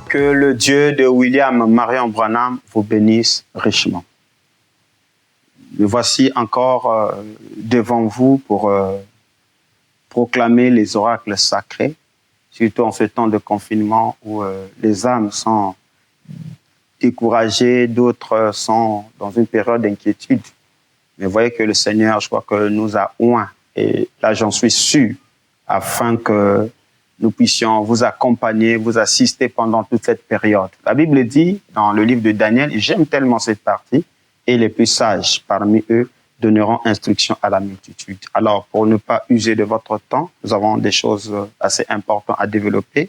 Que le Dieu de William Marion Branham vous bénisse richement. Me voici encore devant vous pour proclamer les oracles sacrés, surtout en ce temps de confinement où les âmes sont découragées, d'autres sont dans une période d'inquiétude. Mais voyez que le Seigneur, je crois que nous a oints, et là j'en suis sûr, afin que nous puissions vous accompagner, vous assister pendant toute cette période. La Bible dit dans le livre de Daniel, et j'aime tellement cette partie, et les plus sages parmi eux donneront instruction à la multitude. Alors, pour ne pas user de votre temps, nous avons des choses assez importantes à développer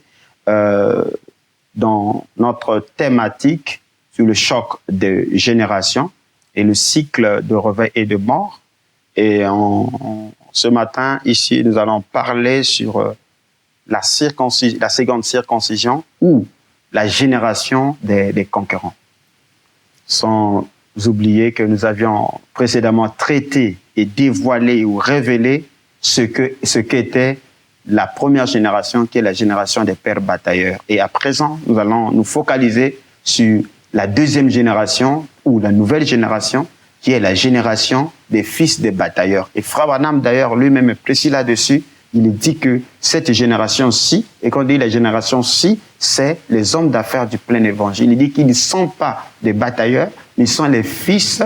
dans notre thématique sur le choc des générations et le cycle de réveil et de mort. Et ce matin, ici, nous allons parler sur la seconde circoncision ou la génération des conquérants. Sans oublier que nous avions précédemment traité et dévoilé ou révélé ce qu'était la première génération, qui est la génération des pères batailleurs. Et à présent, nous allons nous focaliser sur la deuxième génération ou la nouvelle génération, qui est la génération des fils des batailleurs. Et Frère Branham, d'ailleurs, lui-même est précis là-dessus. Il dit que cette génération-ci, et quand on dit la génération-ci, c'est les hommes d'affaires du plein évangile. Il dit qu'ils ne sont pas des batailleurs, mais ils sont les fils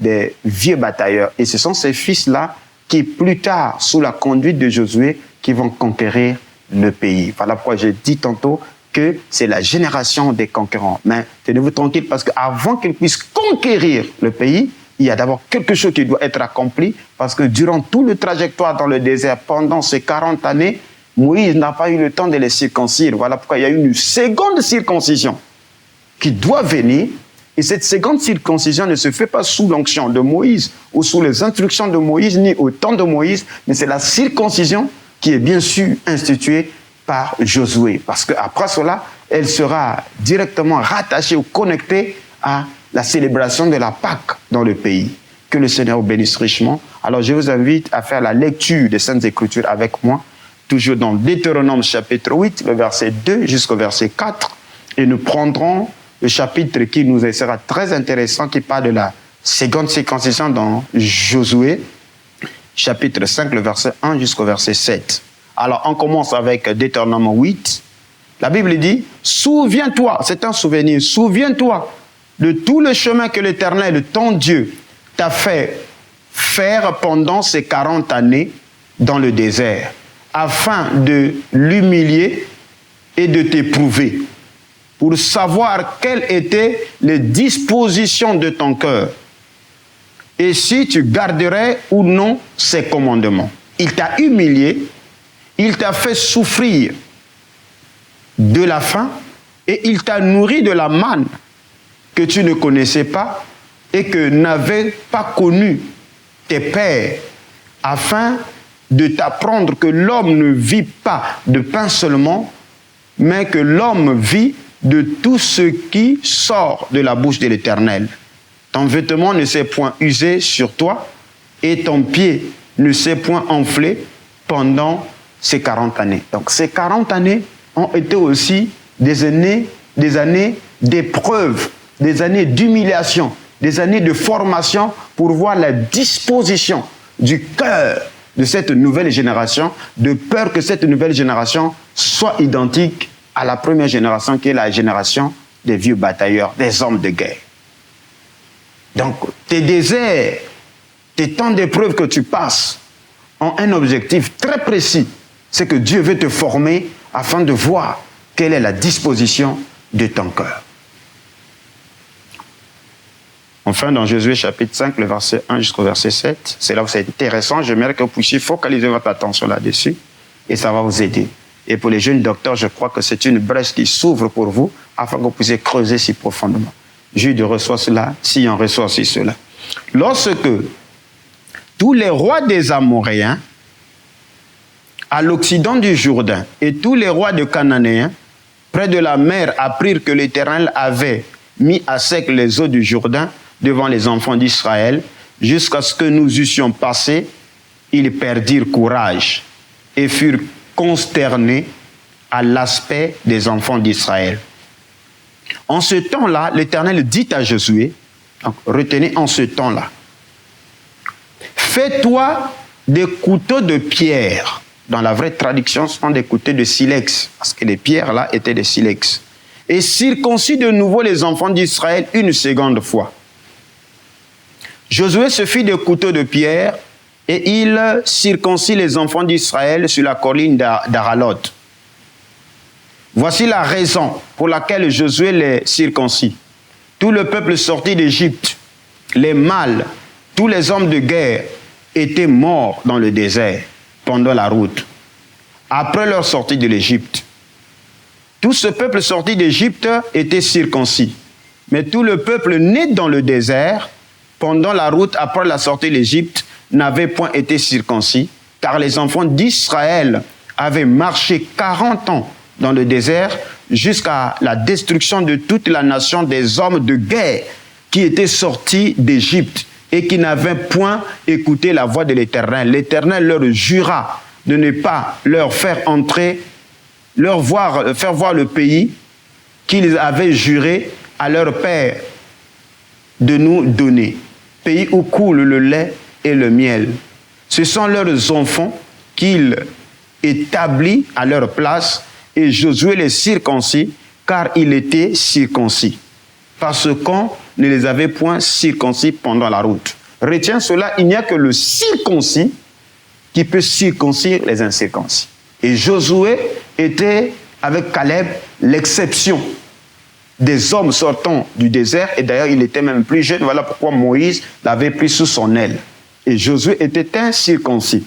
des vieux batailleurs. Et ce sont ces fils-là qui, plus tard, sous la conduite de Josué, qui vont conquérir le pays. Voilà pourquoi j'ai dit tantôt que c'est la génération des conquérants. Mais tenez-vous tranquille, parce qu'avant qu'ils puissent conquérir le pays, il y a d'abord quelque chose qui doit être accompli, parce que durant tout le trajectoire dans le désert, pendant ces 40 années, Moïse n'a pas eu le temps de les circoncire. Voilà pourquoi il y a eu une seconde circoncision qui doit venir. Et cette seconde circoncision ne se fait pas sous l'onction de Moïse ou sous les instructions de Moïse, ni au temps de Moïse, mais c'est la circoncision qui est bien sûr instituée par Josué. Parce qu'après cela, elle sera directement rattachée ou connectée à la célébration de la Pâque dans le pays. Que le Seigneur vous bénisse richement. Alors je vous invite à faire la lecture des Saintes Écritures avec moi, toujours dans Deutéronome chapitre 8, le verset 2 jusqu'au verset 4. Et nous prendrons le chapitre qui nous sera très intéressant, qui parle de la seconde circoncision dans Josué, chapitre 5, le verset 1 jusqu'au verset 7. Alors on commence avec Deutéronome 8. La Bible dit, souviens-toi, c'est un souvenir, souviens-toi de tout le chemin que l'Éternel, ton Dieu, t'a fait faire pendant ces 40 années dans le désert, afin de l'humilier et de t'éprouver, pour savoir quelles étaient les dispositions de ton cœur, et si tu garderais ou non ses commandements. Il t'a humilié, il t'a fait souffrir de la faim, et il t'a nourri de la manne que tu ne connaissais pas et que n'avaient pas connu tes pères, afin de t'apprendre que l'homme ne vit pas de pain seulement, mais que l'homme vit de tout ce qui sort de la bouche de l'Éternel. Ton vêtement ne s'est point usé sur toi, et ton pied ne s'est point enflé pendant ces 40 années. Donc ces 40 années ont été aussi des années d'épreuve, des années d'humiliation, des années de formation pour voir la disposition du cœur de cette nouvelle génération, de peur que cette nouvelle génération soit identique à la première génération, qui est la génération des vieux batailleurs, des hommes de guerre. Donc, tes déserts, tes temps d'épreuve que tu passes ont un objectif très précis, c'est que Dieu veut te former afin de voir quelle est la disposition de ton cœur. Enfin, dans Josué chapitre 5, le verset 1 jusqu'au verset 7, c'est là où c'est intéressant. J'aimerais que vous puissiez focaliser votre attention là-dessus et ça va vous aider. Et pour les jeunes docteurs, je crois que c'est une brèche qui s'ouvre pour vous afin que vous puissiez creuser si profondément. Jude reçoit cela, Sion reçoit aussi cela. Lorsque tous les rois des Amoréens à l'occident du Jourdain et tous les rois de Cananéens près de la mer apprirent que l'Éternel avait mis à sec les eaux du Jourdain devant les enfants d'Israël, jusqu'à ce que nous eussions passé, ils perdirent courage et furent consternés à l'aspect des enfants d'Israël. En ce temps-là, l'Éternel dit à Josué, donc retenez en ce temps-là, fais-toi des couteaux de pierre. Dans la vraie traduction, ce sont des couteaux de silex, parce que les pierres là étaient des silex. Et circoncis de nouveau les enfants d'Israël une seconde fois. Josué se fit des couteaux de pierre et il circoncit les enfants d'Israël sur la colline d'Aralot. Voici la raison pour laquelle Josué les circoncis. Tout le peuple sorti d'Égypte, les mâles, tous les hommes de guerre étaient morts dans le désert pendant la route, après leur sortie de l'Égypte. Tout ce peuple sorti d'Égypte était circoncis. Mais tout le peuple né dans le désert, pendant la route après la sortie de l'Égypte, n'avait point été circoncis, car les enfants d'Israël avaient marché 40 ans dans le désert jusqu'à la destruction de toute la nation des hommes de guerre qui étaient sortis d'Égypte et qui n'avaient point écouté la voix de l'Éternel. L'Éternel leur jura de ne pas leur faire entrer, faire voir le pays qu'ils avaient juré à leur père de nous donner, pays où coule le lait et le miel. Ce sont leurs enfants qu'il établit à leur place, et Josué les circoncis, car il était circoncis, parce qu'on ne les avait point circoncis pendant la route. Retiens cela, il n'y a que le circoncis qui peut circoncire les incirconcis. Et Josué était, avec Caleb, l'exception des hommes sortant du désert, et d'ailleurs il était même plus jeune, voilà pourquoi Moïse l'avait pris sous son aile. Et Josué était incirconcis.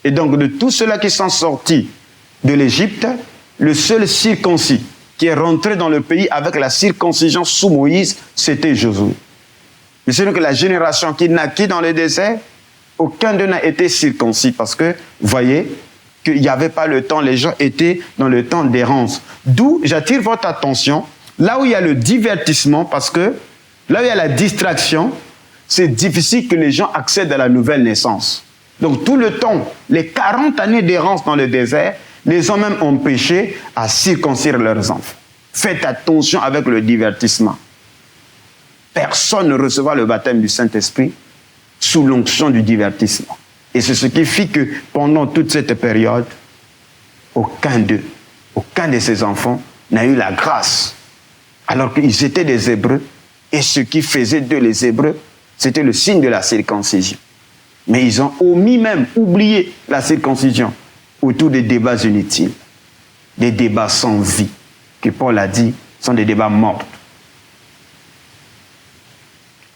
Et donc de tous ceux-là qui sont sortis de l'Égypte, le seul circoncis qui est rentré dans le pays avec la circoncision sous Moïse, c'était Josué. Mais c'est donc la génération qui naquit dans le désert, aucun d'eux n'a été circoncis parce que, vous voyez, qu'il n'y avait pas le temps, les gens étaient dans le temps d'errance. D'où j'attire votre attention, là où il y a le divertissement, parce que là où il y a la distraction, c'est difficile que les gens accèdent à la nouvelle naissance. Donc tout le temps, les 40 années d'errance dans le désert, les ont même empêchés à circoncire leurs enfants. Faites attention avec le divertissement. Personne ne recevra le baptême du Saint-Esprit sous l'onction du divertissement. Et c'est ce qui fait que pendant toute cette période, aucun de ces enfants n'a eu la grâce. Alors qu'ils étaient des Hébreux, et ce qui faisait d'eux les Hébreux, c'était le signe de la circoncision. Mais ils ont oublié la circoncision autour des débats inutiles, des débats sans vie, que Paul a dit, sont des débats morts.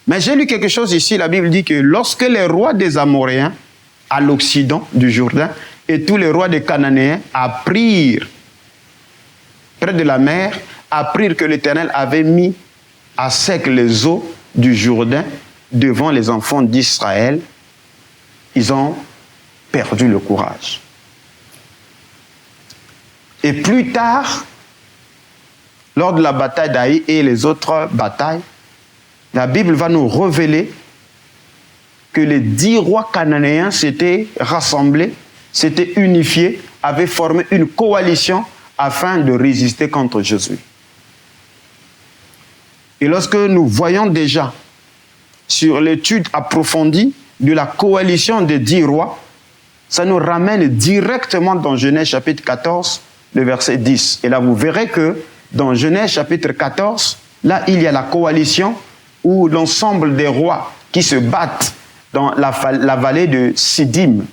Mais j'ai lu quelque chose ici, la Bible dit que lorsque les rois des Amoréens, à l'occident du Jourdain, et tous les rois des Cananéens apprirent, près de la mer, apprirent que l'Éternel avait mis à sec les eaux du Jourdain devant les enfants d'Israël, ils ont perdu le courage. Et plus tard, lors de la bataille d'Aï et les autres batailles, la Bible va nous révéler que les 10 rois cananéens s'étaient rassemblés, s'étaient unifiés, avaient formé une coalition afin de résister contre Josué. Et lorsque nous voyons déjà sur l'étude approfondie de la coalition des 10 rois, ça nous ramène directement dans Genèse chapitre 14, le verset 10. Et là, vous verrez que dans Genèse chapitre 14, là, il y a la coalition où l'ensemble des rois qui se battent dans la vallée de Siddim.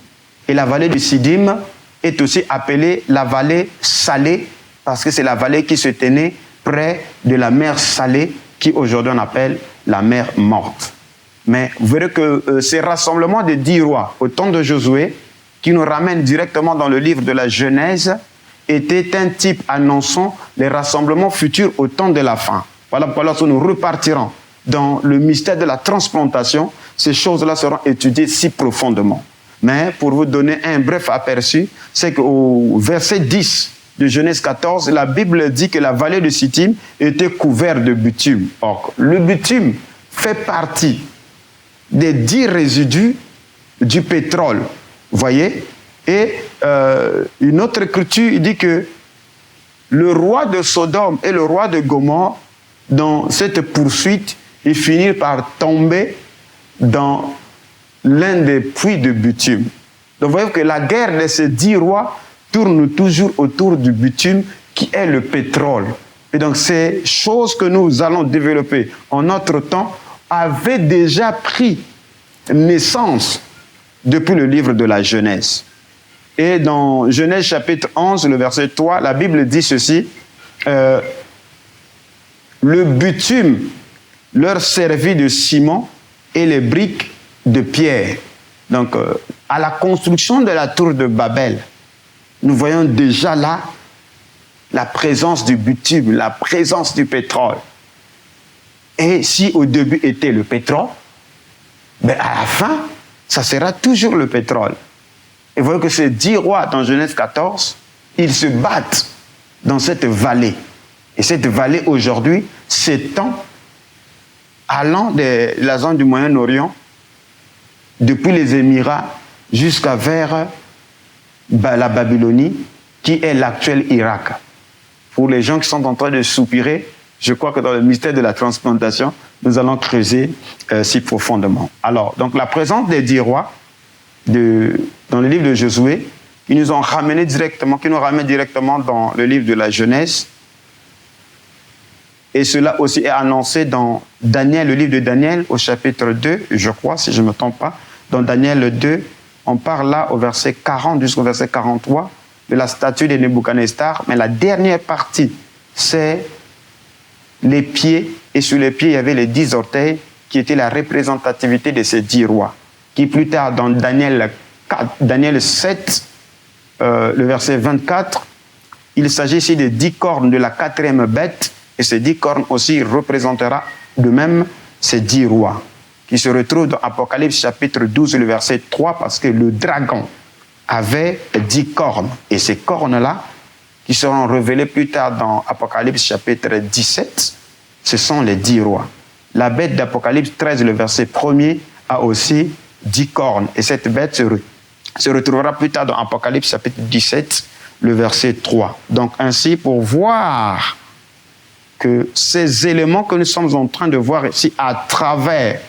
Et la vallée de Siddim est aussi appelée la vallée salée, parce que c'est la vallée qui se tenait près de la mer Salée, qui aujourd'hui on appelle la mer morte. Mais vous verrez que ces rassemblements de 10 rois au temps de Josué, qui nous ramène directement dans le livre de la Genèse, était un type annonçant les rassemblements futurs au temps de la fin. Voilà pourquoi lorsque nous repartirons dans le mystère de la transplantation, ces choses-là seront étudiées si profondément. Mais pour vous donner un bref aperçu, c'est qu'au verset 10 de Genèse 14, la Bible dit que la vallée de Siddim était couverte de bitume. Or, le bitume fait partie des 10 résidus du pétrole. Vous voyez? Et une autre écriture dit que le roi de Sodome et le roi de Gomorrhe dans cette poursuite et finir par tomber dans l'un des puits de bitume. Donc vous voyez que la guerre de ces 10 rois tourne toujours autour du bitume qui est le pétrole. Et donc ces choses que nous allons développer en notre temps avaient déjà pris naissance depuis le livre de la Genèse. Et dans Genèse chapitre 11, le verset 3, la Bible dit ceci, le bitume leur servit de ciment et les briques de pierre. Donc, à la construction de la tour de Babel, nous voyons déjà là la présence du bitume, la présence du pétrole. Et si au début était le pétrole, ben à la fin, ça sera toujours le pétrole. Et vous voyez que ces 10 rois dans Genèse 14, ils se battent dans cette vallée. Et cette vallée aujourd'hui s'étend allant de la zone du Moyen-Orient, depuis les Émirats jusqu'à vers la Babylonie, qui est l'actuel Irak. Pour les gens qui sont en train de soupirer, je crois que dans le mystère de la transplantation, nous allons creuser si profondément. Alors, donc la présence des 10 rois dans le livre de Josué, qui nous ramène directement dans le livre de la Genèse. Et cela aussi est annoncé dans Daniel, le livre de Daniel, au chapitre 2, je crois, si je ne me trompe pas. Dans Daniel 2, on parle là au verset 40 jusqu'au verset 43 de la statue de Nebuchadnezzar. Mais la dernière partie, c'est les pieds. Et sur les pieds, il y avait les 10 orteils qui étaient la représentativité de ces 10 rois. Qui plus tard, dans Daniel 7, le verset 24, il s'agit ici des 10 cornes de la 4e bête. Et ces 10 cornes aussi représentera de même ces 10 rois, qui se retrouvent dans Apocalypse chapitre 12, le verset 3, parce que le dragon avait 10 cornes. Et ces cornes-là, qui seront révélées plus tard dans Apocalypse chapitre 17, ce sont les 10 rois. La bête d'Apocalypse 13, le verset 1er, a aussi 10 cornes. Et cette bête se retrouvera plus tard dans Apocalypse chapitre 17, le verset 3. Donc ainsi, pour voir que ces éléments que nous sommes en train de voir ici à travers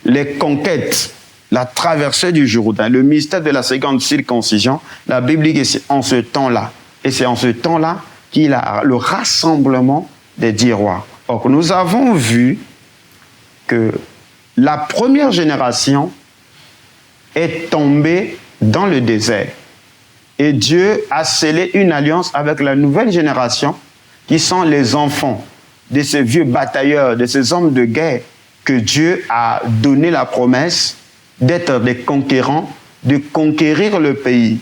les conquêtes, la traversée du Jourdain, le mystère de la seconde circoncision, la Bible dit que c'est en ce temps-là. Et c'est en ce temps-là qu'il a le rassemblement des 10 rois. Or, nous avons vu que la première génération est tombée dans le désert. Et Dieu a scellé une alliance avec la nouvelle génération qui sont les enfants de ces vieux batailleurs, de ces hommes de guerre que Dieu a donné la promesse d'être des conquérants, de conquérir le pays.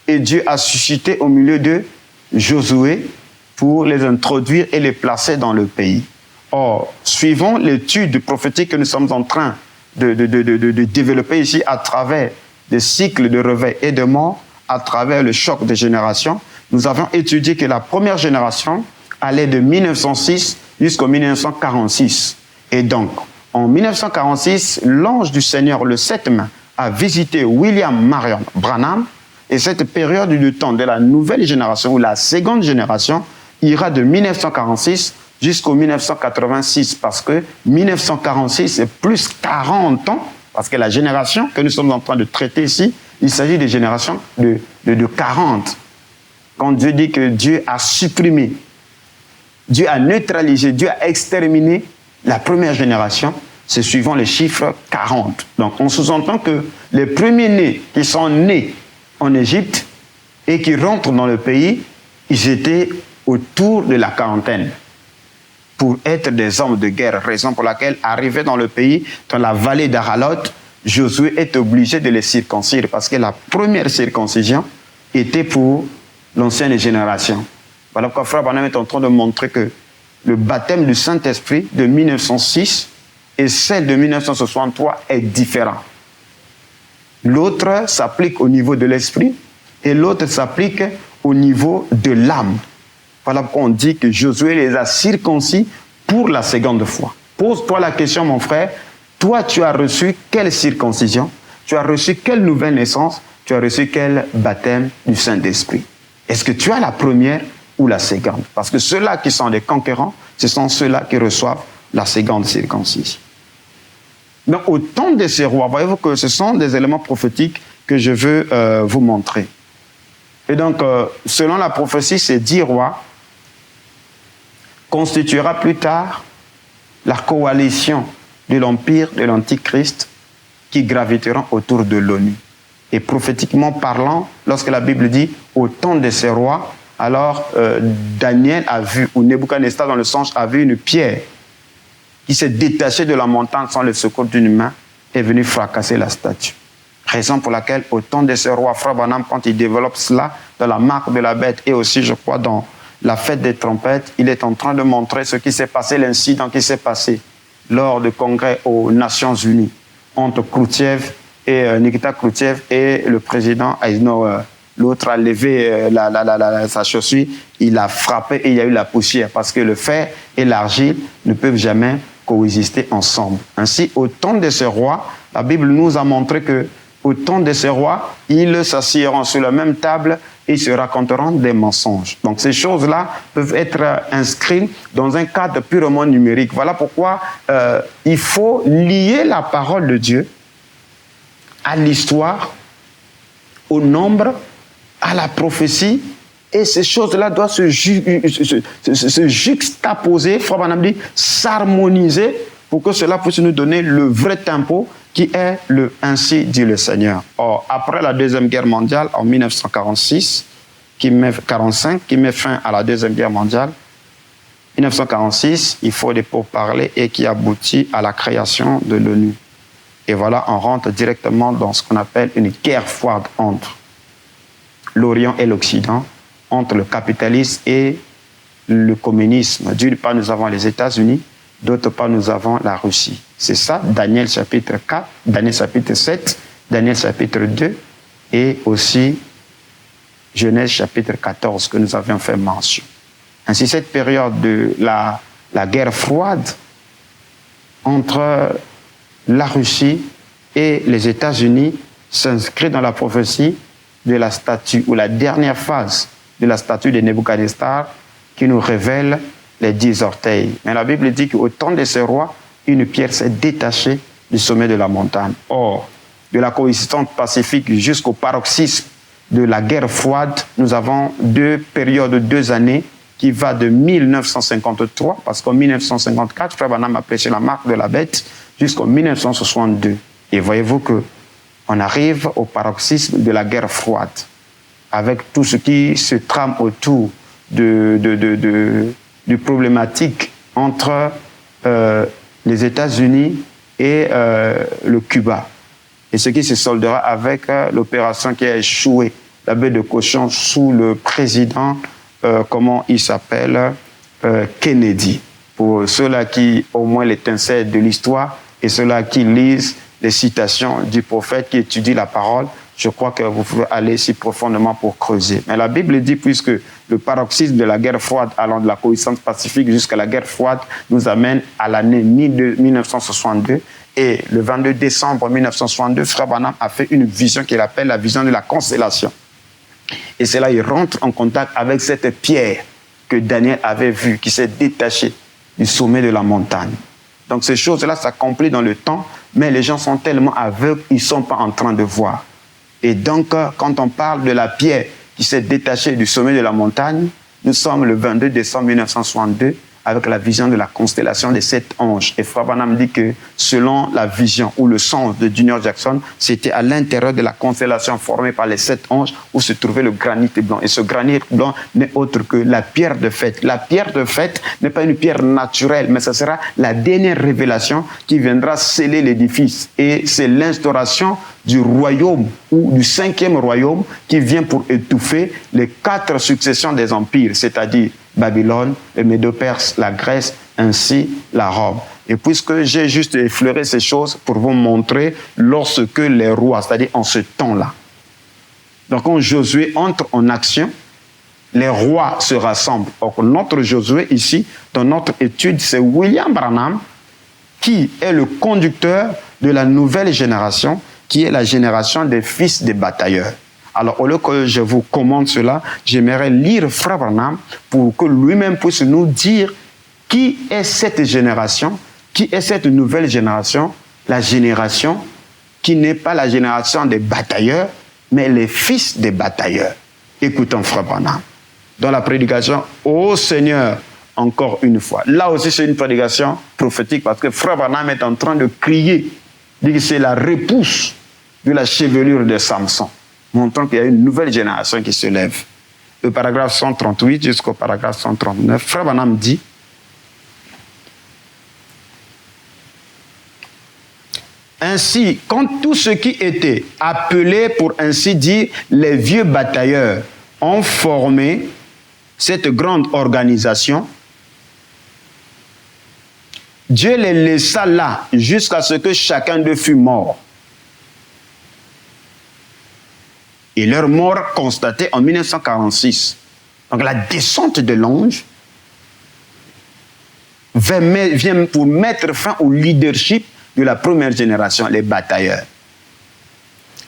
Et Dieu a suscité au milieu d'eux Josué pour les introduire et les placer dans le pays. Or, suivant l'étude prophétique que nous sommes en train de développer ici à travers des cycles de réveil et de mort, à travers le choc des générations, nous avons étudié que la première génération allait de 1906 jusqu'en 1946. Et donc, en 1946, l'ange du Seigneur, le 7 mai, a visité William Marion Branham. Et cette période de temps de la nouvelle génération, ou la seconde génération, ira de 1946 jusqu'au 1986. Parce que 1946, c'est plus 40 ans. Parce que la génération que nous sommes en train de traiter ici, il s'agit des générations de 40. Quand Dieu dit que Dieu a supprimé, Dieu a neutralisé, Dieu a exterminé la première génération, c'est suivant les chiffres 40. Donc on sous-entend que les premiers-nés qui sont nés en Égypte et qui rentrent dans le pays, ils étaient autour de la quarantaine pour être des hommes de guerre, raison pour laquelle, arrivés dans le pays, dans la vallée d'Aralot, Josué est obligé de les circoncire parce que la première circoncision était pour l'ancienne génération. Voilà pourquoi Frère Branham est en train de montrer que le baptême du Saint-Esprit de 1906 et celle de 1963 est différent. L'autre s'applique au niveau de l'esprit et l'autre s'applique au niveau de l'âme. Voilà pourquoi on dit que Josué les a circoncis pour la seconde fois. Pose-toi la question, mon frère, toi tu as reçu quelle circoncision? Tu as reçu quelle nouvelle naissance? Tu as reçu quel baptême du Saint-Esprit? Est-ce que tu as la première ou la seconde? Parce que ceux-là qui sont des conquérants, ce sont ceux-là qui reçoivent la seconde circoncision. Donc, au temps de ces rois, voyez-vous que ce sont des éléments prophétiques que je veux vous montrer. Et donc, selon la prophétie, ces 10 rois constituera plus tard la coalition de l'empire de l'Antichrist qui graviteront autour de l'ONU. Et prophétiquement parlant, lorsque la Bible dit « au temps de ces rois », alors Daniel a vu, ou Nebuchadnezzar dans le sens a vu une pierre qui s'est détachée de la montagne sans le secours d'une main et est venue fracasser la statue. Raison pour laquelle, au temps de ces rois, Frère Branham, quand il développe cela dans la marque de la bête et aussi, je crois, dans la fête des trompettes, il est en train de montrer ce qui s'est passé, l'incident qui s'est passé lors du congrès aux Nations Unies entre Khrouchtchev et Nikita Khrouchtchev et le président Eisenhower. L'autre a levé sa chaussure, il a frappé et il y a eu la poussière parce que le fer et l'argile ne peuvent jamais coexister ensemble. Ainsi, au temps de ces rois, la Bible nous a montré que au temps de ces rois, ils s'assieront sur la même table et se raconteront des mensonges. Donc ces choses-là peuvent être inscrites dans un cadre purement numérique. Voilà pourquoi il faut lier la parole de Dieu à l'histoire, au nombre, à la prophétie, et ces choses-là doivent se juxtaposer, Frère Branham dit, s'harmoniser pour que cela puisse nous donner le vrai tempo qui est le « Ainsi dit le Seigneur ». Or, après la Deuxième Guerre mondiale, en 1945, qui met fin à la Deuxième Guerre mondiale, 1946, il faut des pourparlers et qui aboutit à la création de l'ONU. Et voilà, on rentre directement dans ce qu'on appelle une guerre froide entre l'Orient et l'Occident, entre le capitalisme et le communisme. D'une part, nous avons les États-Unis, d'autre part, nous avons la Russie. C'est ça, Daniel chapitre 4, Daniel chapitre 7, Daniel chapitre 2 et aussi Genèse chapitre 14 que nous avions fait mention. Ainsi, cette période de la guerre froide entre la Russie et les États-Unis s'inscrit dans la prophétie de la statue, ou la dernière phase de la statue de Nebuchadnezzar qui nous révèle les 10 orteils. Mais la Bible dit qu'au temps de ces rois, une pierre s'est détachée du sommet de la montagne. Or, de la coexistence pacifique jusqu'au paroxysme de la guerre froide, nous avons 2 périodes, 2 années qui va de 1953, parce qu'en 1954, Frère Branham a prêché la marque de la bête, jusqu'en 1962. Et voyez-vous que on arrive au paroxysme de la guerre froide, avec tout ce qui se trame autour du problématique entre les États-Unis et le Cuba. Et ce qui se soldera avec l'opération qui a échoué, la baie de cochon, sous le président, comment il s'appelle, Kennedy. Pour ceux-là qui au moins l'étincelle de l'histoire et ceux-là qui lisent les citations du prophète, qui étudient la parole, je crois que vous pouvez aller si profondément pour creuser. Mais la Bible dit, puisque le paroxysme de la guerre froide allant de la coexistence pacifique jusqu'à la guerre froide nous amène à l'année 1962, et le 22 décembre 1962, Frère Branham a fait une vision qu'il appelle la vision de la constellation. Et c'est là qu'il rentre en contact avec cette pierre que Daniel avait vue, qui s'est détachée du sommet de la montagne. Donc ces choses-là s'accomplissent dans le temps, mais les gens sont tellement aveugles, ils ne sont pas en train de voir. Et donc, quand on parle de la pierre qui s'est détachée du sommet de la montagne, nous sommes le 22 décembre 1962 avec la vision de la constellation des 7 anges. Et Frère Branham dit que selon la vision ou le sens de Junior Jackson, c'était à l'intérieur de la constellation formée par les 7 anges où se trouvait le granit blanc. Et ce granit blanc n'est autre que la pierre de fête. La pierre de fête n'est pas une pierre naturelle, mais ce sera la dernière révélation qui viendra sceller l'édifice. Et c'est l'instauration du royaume ou du 5e royaume qui vient pour étouffer les 4 successions des empires, c'est-à-dire Babylone, le Médo-Perse, la Grèce, ainsi la Rome. Et puisque j'ai juste effleuré ces choses pour vous montrer lorsque les rois, c'est-à-dire en ce temps-là, donc quand Josué entre en action, les rois se rassemblent. Or, notre Josué ici, dans notre étude, c'est William Branham qui est le conducteur de la nouvelle génération, qui est la génération des fils des batailleurs. Alors, au lieu que je vous commande cela, j'aimerais lire Frère Branham pour que lui-même puisse nous dire Qui est cette génération? Qui est cette nouvelle génération? La génération qui n'est pas la génération des batailleurs, mais les fils des batailleurs. Écoutons Frère Branham dans la prédication « Ô Seigneur », encore une fois. Là aussi, c'est une prédication prophétique parce que Frère Branham est en train de crier. Il dit que c'est la repousse de la chevelure de Samson, montrant qu'il y a une nouvelle génération qui se lève. Le paragraphe 138 jusqu'au paragraphe 139, Frère Branham dit: ainsi, quand tous ceux qui étaient appelés, pour ainsi dire, les vieux batailleurs, ont formé cette grande organisation, Dieu les laissa là jusqu'à ce que chacun d'eux fût mort. Et leur mort constatée en 1946. Donc la descente de l'ange vient pour mettre fin au leadership de la première génération, les batailleurs.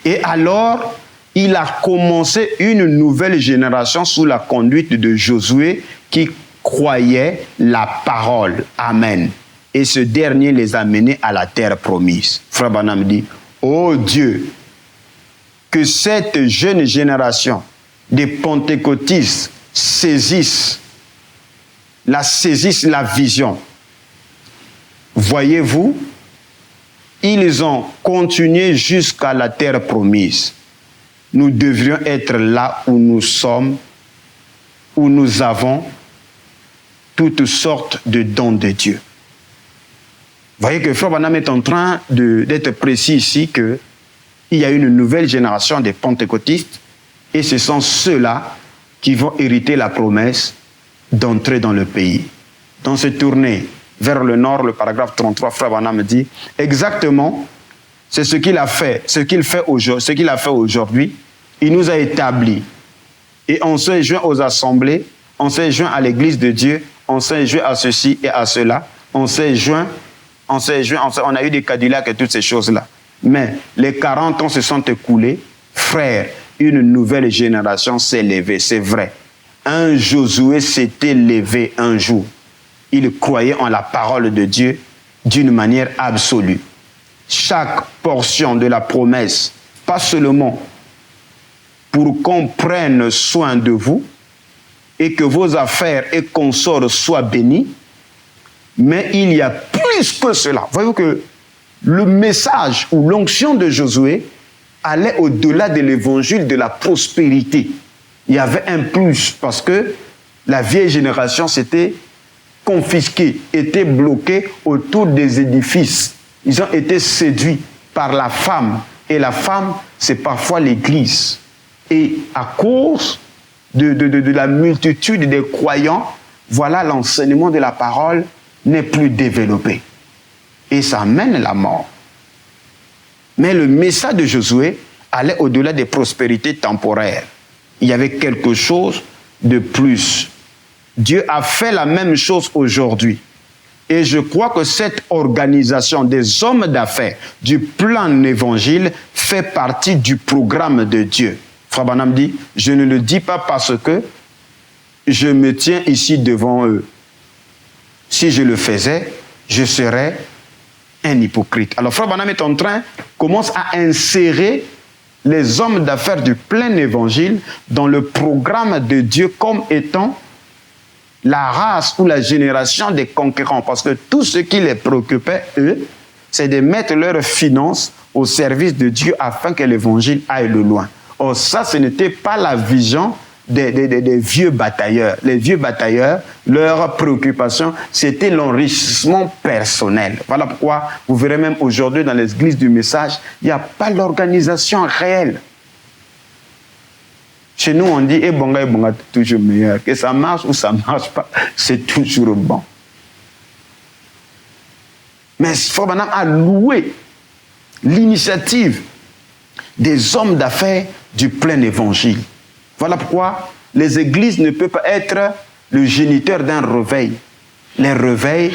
Et alors, il a commencé une nouvelle génération sous la conduite de Josué qui croyait la parole. Amen. Et ce dernier les a menés à la terre promise. Frère Branham dit: ô Dieu, que cette jeune génération des pentecôtistes saisisse la vision. Voyez-vous, ils ont continué jusqu'à la terre promise. Nous devrions être là où nous sommes, où nous avons toutes sortes de dons de Dieu. Vous voyez que Frère Branham est en train d'être précis ici qu'il y a une nouvelle génération des pentecôtistes et ce sont ceux-là qui vont hériter la promesse d'entrer dans le pays. Dans cette tournée vers le nord, le paragraphe 33, Frère Branham dit exactement, c'est ce qu'il a fait, ce qu'il a fait aujourd'hui. Il nous a établis et on s'est joint aux assemblées, on s'est joint à l'église de Dieu, on s'est joint à ceci et à cela, on a eu des Cadillacs et toutes ces choses-là. Mais les 40 ans se sont écoulés. Frère, une nouvelle génération s'est levée, c'est vrai. Un Josué s'était levé un jour. Il croyait en la parole de Dieu d'une manière absolue. Chaque portion de la promesse, pas seulement pour qu'on prenne soin de vous et que vos affaires et consorts soient bénis, mais il y a plus que cela. Voyez-vous que le message ou l'onction de Josué allait au-delà de l'évangile de la prospérité. Il y avait un plus parce que la vieille génération s'était confisquée, était bloquée autour des édifices. Ils ont été séduits par la femme. Et la femme, c'est parfois l'Église. Et à cause de la multitude des croyants, voilà, l'enseignement de la parole n'est plus développé. Et ça mène la mort. Mais le message de Josué allait au-delà des prospérités temporaires. Il y avait quelque chose de plus. Dieu a fait la même chose aujourd'hui. Et je crois que cette organisation des hommes d'affaires du plan évangile fait partie du programme de Dieu. Frère Branham dit, je ne le dis pas parce que je me tiens ici devant eux. Si je le faisais, je serais un hypocrite. Alors Frère Branham est en train, commence à insérer les hommes d'affaires du plein évangile dans le programme de Dieu comme étant la race ou la génération des conquérants. Parce que tout ce qui les préoccupait, eux, c'est de mettre leurs finances au service de Dieu afin que l'évangile aille de loin. Or ça, ce n'était pas la vision des vieux batailleurs. Les vieux batailleurs, leur préoccupation, c'était l'enrichissement personnel. Voilà pourquoi vous verrez même aujourd'hui dans l'église du message, il n'y a pas l'organisation réelle. Chez nous, on dit, bonga, toujours meilleur. Que ça marche ou ça ne marche pas, c'est toujours bon. Mais Frère Branham a loué l'initiative des hommes d'affaires du plein évangile. Voilà pourquoi les églises ne peuvent pas être le géniteur d'un réveil. Les réveils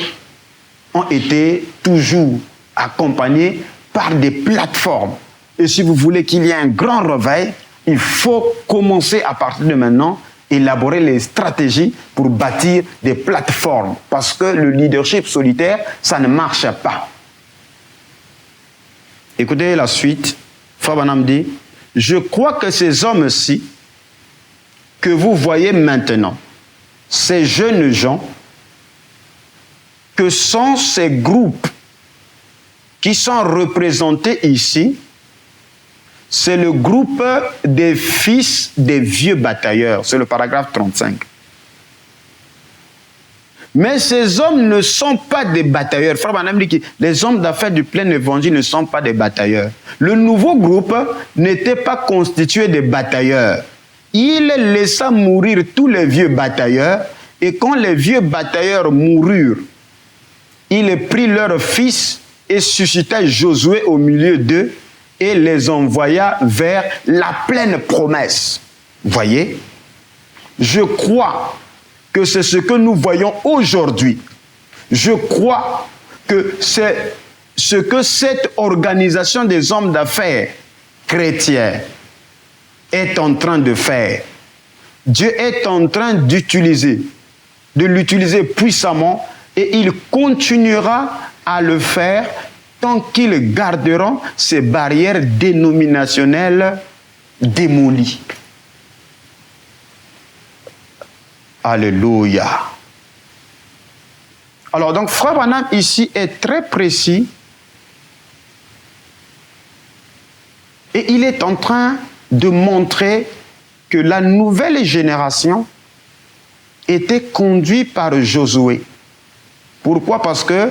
ont été toujours accompagnés par des plateformes. Et si vous voulez qu'il y ait un grand réveil, il faut commencer à partir de maintenant élaborer les stratégies pour bâtir des plateformes. Parce que le leadership solitaire, ça ne marche pas. Écoutez la suite. Frère Branham dit, je crois que ces hommes-ci, que vous voyez maintenant, ces jeunes gens, que sont ces groupes qui sont représentés ici, c'est le groupe des fils des vieux batailleurs. C'est le paragraphe 35. Mais ces hommes ne sont pas des batailleurs. Frère Branham dit que les hommes d'affaires du plein évangile ne sont pas des batailleurs. Le nouveau groupe n'était pas constitué de batailleurs. Il laissa mourir tous les vieux batailleurs, et quand les vieux batailleurs moururent, il prit leurs fils et suscita Josué au milieu d'eux et les envoya vers la pleine promesse. Voyez, je crois que c'est ce que nous voyons aujourd'hui. Je crois que c'est ce que cette organisation des hommes d'affaires chrétiens est en train de faire. Dieu est en train de l'utiliser puissamment, et il continuera à le faire tant qu'ils garderont ces barrières dénominationnelles démolies. Alléluia. Alors donc, Frère Branham ici est très précis, et il est en train de montrer que la nouvelle génération était conduite par Josué. Pourquoi? Parce que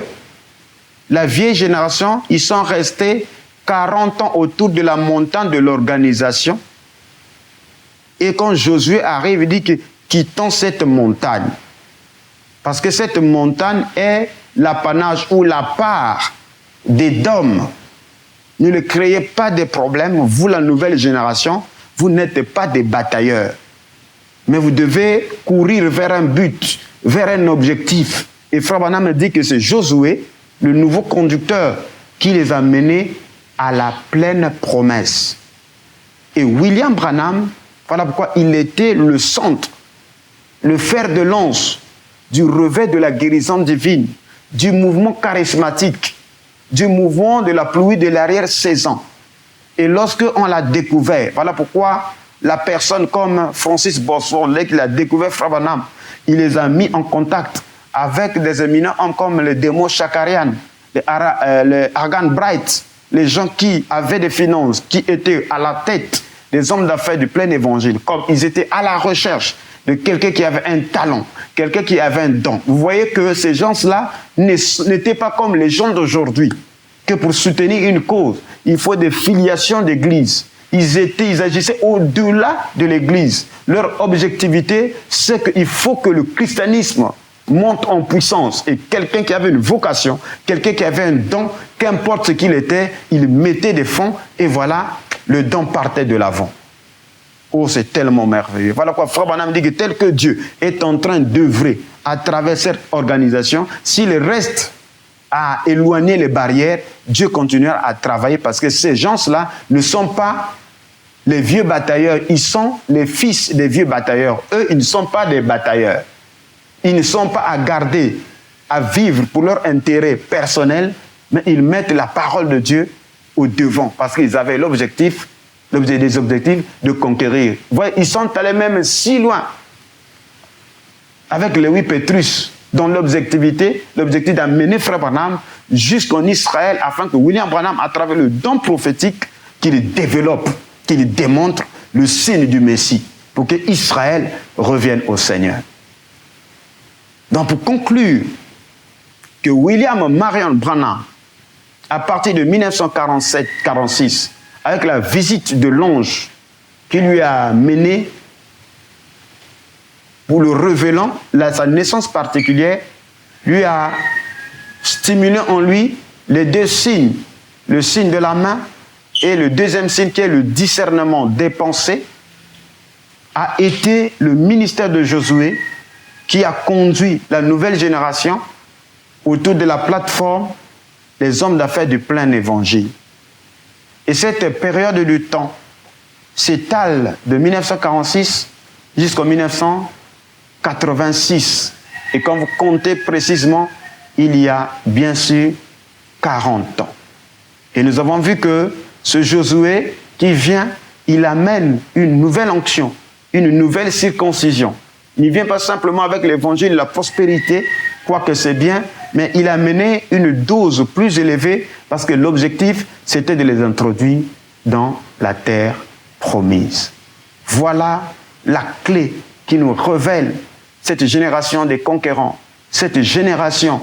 la vieille génération, ils sont restés 40 ans autour de la montagne de l'organisation. Et quand Josué arrive, il dit que quittons cette montagne. Parce que cette montagne est l'apanage ou la part d'Édom. Ne le créez pas de problèmes. Vous, la nouvelle génération, vous n'êtes pas des batailleurs. Mais vous devez courir vers un but, vers un objectif. Et Frère Branham dit que c'est Josué, le nouveau conducteur, qui les a menés à la pleine promesse. Et William Branham, voilà pourquoi il était le centre, le fer de lance du revers de la guérison divine, du mouvement charismatique, du mouvement de la pluie de l'arrière-saison. Et lorsqu'on l'a découvert, voilà pourquoi la personne comme Francis Bosworth, dès qu'il a découvert Frère Branham, il les a mis en contact avec des éminents hommes comme le Demo Shakarian, le Argan Bright, les gens qui avaient des finances, qui étaient à la tête des hommes d'affaires du plein évangile, comme ils étaient à la recherche de quelqu'un qui avait un talent, quelqu'un qui avait un don. Vous voyez que ces gens-là n'étaient pas comme les gens d'aujourd'hui, que pour soutenir une cause, il faut des filiations d'église. Ils agissaient au-delà de l'église. Leur objectivité, c'est qu'il faut que le christianisme monte en puissance. Et quelqu'un qui avait une vocation, quelqu'un qui avait un don, qu'importe ce qu'il était, il mettait des fonds et voilà, le don partait de l'avant. Oh, c'est tellement merveilleux. Voilà quoi, Frère Branham dit que tel que Dieu est en train d'œuvrer à travers cette organisation, s'il reste à éloigner les barrières, Dieu continuera à travailler parce que ces gens-là ne sont pas les vieux batailleurs, ils sont les fils des vieux batailleurs. Eux, ils ne sont pas des batailleurs. Ils ne sont pas à garder, à vivre pour leur intérêt personnel, mais ils mettent la parole de Dieu au devant parce qu'ils avaient des objectifs de conquérir. Vous voyez, ils sont allés même si loin avec Lévi Petrus, dont l'objectif d'amener Frère Branham jusqu'en Israël afin que William Branham, à travers le don prophétique, qu'il développe, qu'il démontre le signe du Messie pour que Israël revienne au Seigneur. Donc, pour conclure, que William Marion Branham, à partir de 1947-46, avec la visite de l'ange qui lui a mené pour le révélant, sa naissance particulière, lui a stimulé en lui les deux signes, le signe de la main et le deuxième signe qui est le discernement des pensées, a été le ministère de Josué qui a conduit la nouvelle génération autour de la plateforme des hommes d'affaires du plein évangile. Et cette période de temps s'étale de 1946 jusqu'en 1986. Et quand vous comptez précisément, il y a bien sûr 40 ans. Et nous avons vu que ce Josué qui vient, il amène une nouvelle onction, une nouvelle circoncision. Il ne vient pas simplement avec l'évangile, la prospérité, quoique c'est bien, mais il a amené une dose plus élevée parce que l'objectif, c'était de les introduire dans la terre promise. Voilà la clé qui nous révèle cette génération des conquérants, cette génération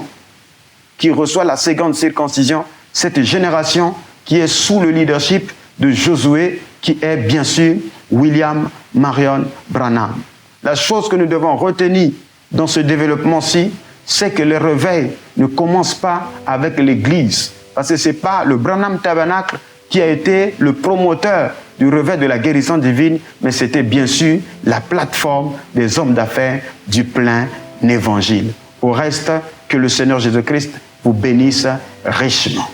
qui reçoit la seconde circoncision, cette génération qui est sous le leadership de Josué, qui est bien sûr William Marion Branham. La chose que nous devons retenir dans ce développement-ci, c'est que le réveil ne commence pas avec l'Église, parce que ce n'est pas le Branham Tabernacle qui a été le promoteur du réveil de la guérison divine, mais c'était bien sûr la plateforme des hommes d'affaires du plein évangile. Au reste, que le Seigneur Jésus-Christ vous bénisse richement.